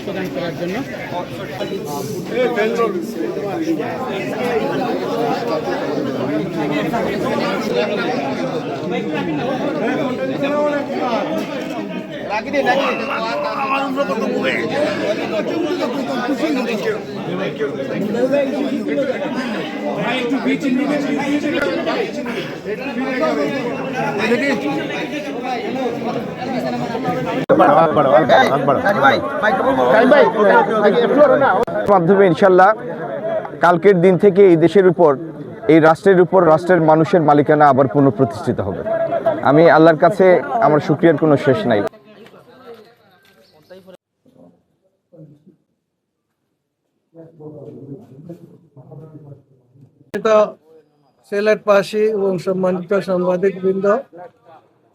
প্রদান করার জন্য মাধ্যমে ইনশাল্লাহ কালকের দিন থেকে এই দেশের উপর, এই রাষ্ট্রের উপর, রাষ্ট্রের মানুষের মালিকানা আবার পুনঃপ্রতিষ্ঠিত হবে। আমি আল্লাহর কাছে আমার শুকরিয়ার কোনো শেষ নাই। সিলেটবাসী এবং সম্মানিত সাংবাদিক বৃন্দ,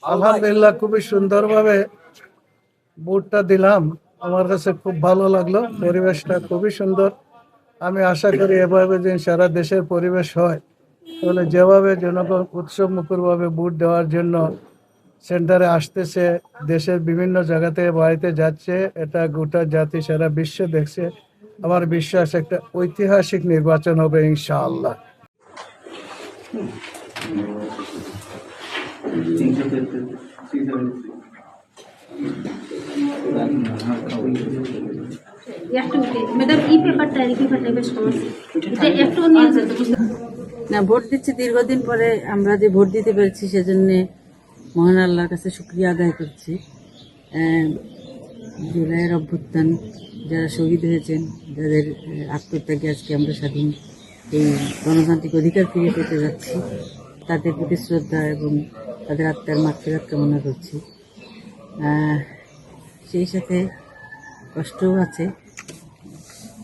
আলহামদুলিল্লাহ খুবই সুন্দরভাবে ভোটটা দিলাম। আমার কাছে খুব ভালো লাগলো, পরিবেশটা খুবই সুন্দর। আমি আশা করি এভাবে যেন সারা দেশের পরিবেশ হয়, তাহলে যেভাবে জনগণ উৎসব মুখরভাবে ভোট দেওয়ার জন্য সেন্টারে আসতেছে, দেশের বিভিন্ন জায়গা থেকে বাড়িতে যাচ্ছে, এটা গোটা জাতি সারা বিশ্ব দেখছে। আমার বিশ্বাস একটা ঐতিহাসিক নির্বাচন হবে ইনশাআল্লাহ। না, ভোট দিচ্ছি দীর্ঘদিন পরে, আমরা যে ভোট দিতে পেরেছি সেজন্য মহান আল্লাহর কাছে শুকরিয়া আদায় করছি। জুলাইয়ের অভ্যুত্থান যারা শহীদ হয়েছেন, যাদের আত্মত্যাগে আজকে আমরা স্বাধীন এই গণতান্ত্রিক অধিকার ফিরে পেতে যাচ্ছি, তাদের প্রতি শ্রদ্ধা এবং তাদের আত্মার মাগফিরাত কামনা করছি। সেই সাথে কষ্টও আছে,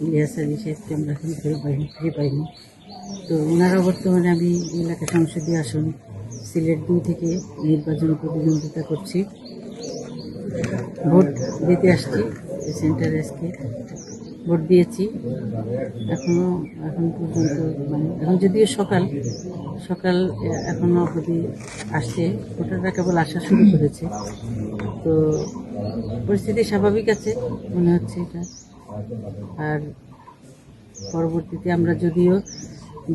ইলিয়াস আলী সাহেবকে আমরা এখন ফিরে পাইনি। তো ওনারা বর্তমানে আমি এলাকা সংসদীয় আসন সিলেট 2 থেকে নির্বাচন প্রতিদ্বন্দ্বিতা করছি। ভোট দিতে আসছি সেন্টারে, আজকে ভোট দিয়েছি। এখন পর্যন্ত এখন যদিও সকাল এখনো অবধি আসছে, ভোটাররা কেবল আসা শুরু করেছে। তো পরিস্থিতি স্বাভাবিক আছে মনে হচ্ছে এটা। আর পরবর্তীতে আমরা যদিও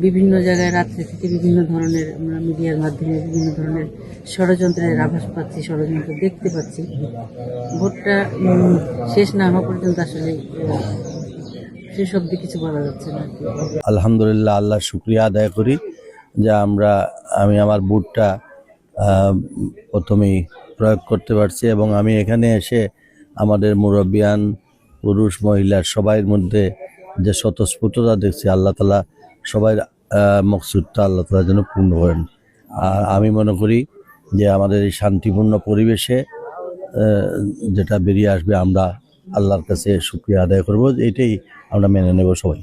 বিভিন্ন জায়গায় রাত্রে থেকে বিভিন্ন ধরনের, আমরা মিডিয়ার মাধ্যমে বিভিন্ন ধরনের ষড়যন্ত্রের আভাস পাচ্ছি, ষড়যন্ত্র দেখতে পাচ্ছি। ভোটটা শেষ না হওয়া পর্যন্ত আসলে সেসব দিয়ে কিছু বলা যাচ্ছে না। আলহামদুলিল্লাহ, আল্লাহর শুকরিয়া আদায় করি যে আমি আমার ভোটটা প্রথমেই প্রয়োগ করতে পারছি, এবং আমি এখানে এসে আমাদের মুরব্বিয়ান পুরুষ মহিলার সবাইয়ের মধ্যে যে স্বতঃস্ফূর্ততা দেখছি, আল্লাহ তাআলা সবাই মকসুদটা আল্লাহ তাআলা যেন পূর্ণ করেন। আর আমি মনে করি যে আমাদের এই শান্তিপূর্ণ পরিবেশে যেটা বেরিয়ে আসবে, আমরা আল্লাহর কাছে শুকরিয়া আদায় করব, এটাই আমরা মেনে নেব সবাই।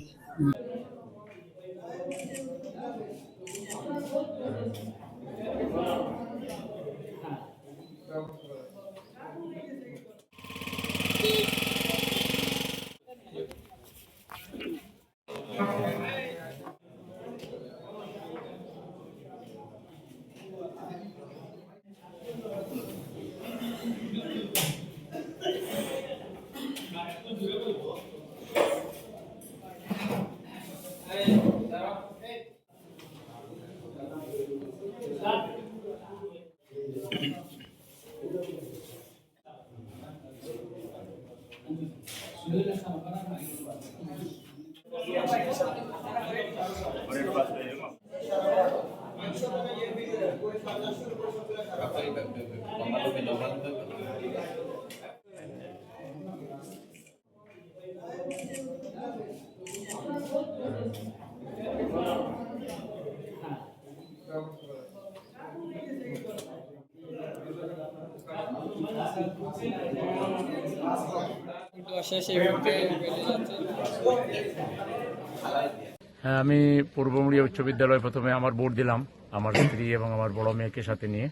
হ্যাঁ, আমি পূর্বমুড়িয়া উচ্চ বিদ্যালয়ে প্রথমে আমার ভোট দিলাম আমার স্ত্রী এবং আমার বড় মেয়েকে সাথে নিয়ে।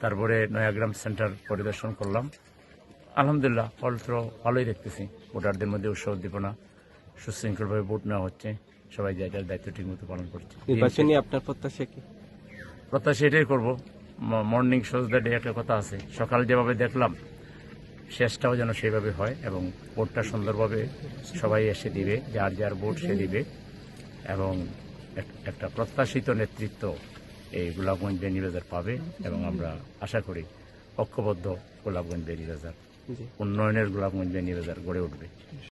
তারপরে নয়াগ্রাম সেন্টার পরিদর্শন করলাম। আলহামদুলিল্লাহ, ফল তো ভালোই দেখতেছি। ভোটারদের মধ্যে উৎসাহ উদ্দীপনা, সুশৃঙ্খলভাবে ভোট নেওয়া হচ্ছে, সবাই যার দায়িত্ব ঠিকমতো পালন করছে। নির্বাচনী আপনার প্রত্যাশা কি? প্রত্যাশা এটাই করবো, মর্নিং শোজ দ্য ডে একটা কথা আছে। সকাল যেভাবে দেখলাম শেষটাও যেন সেইভাবে হয় এবং ভোটটা সুন্দরভাবে সবাই এসে দিবে, যার যার ভোট সে দিবে এবং একটা প্রত্যাশিত নেতৃত্ব এই গোলাপগঞ্জ বেনিবাজার পাবে এবং আমরা আশা করি ঐক্যবদ্ধ গোলাপগঞ্জ বেনিবাজার, উন্নয়নের গোলাপগঞ্জ বেনিবাজার গড়ে উঠবে।